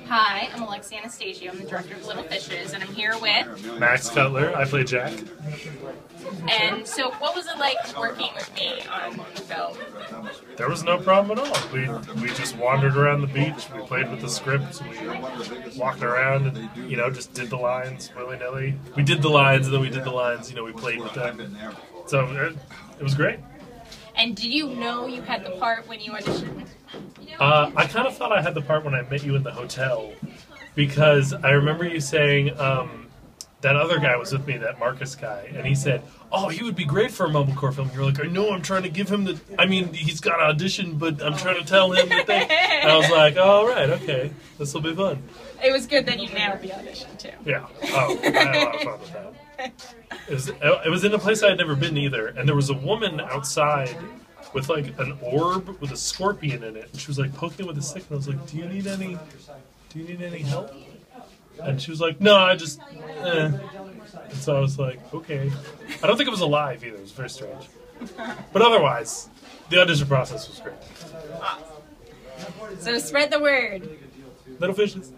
Hi, I'm Alexia Anastasio. I'm the director of Little Fishes, and I'm here with... Max Cutler. I play Jack. And so, what was it like working with me on the film? There was no problem at all. We just wandered around the beach. We played with the script. We walked around and, just did the lines willy-nilly. We did the lines, and then we did the lines. We played with them. So it was great. And did you know you had the part when you auditioned? I kind of thought I had the part when I met you in the hotel, because I remember you saying that other guy was with me, that Marcus guy, and he said, "Oh, he would be great for a mumblecore film." You're like, "I know, I'm trying to give him the. I mean, he's got to audition, but I'm trying to tell him the thing." And I was like, "Oh, all right, okay, this will be fun." It was good that you nailed the audition too. Yeah. Oh, I had a lot of fun with that. It was in a place I had never been either, and there was a woman outside with like an orb with a scorpion in it, and she was like poking it with a stick, and I was like, do you need any help? And she was like, no, I just And so I was like, okay. I don't think it was alive either. It was very strange. But otherwise, the audition process was great. So spread the word. Little Fishes.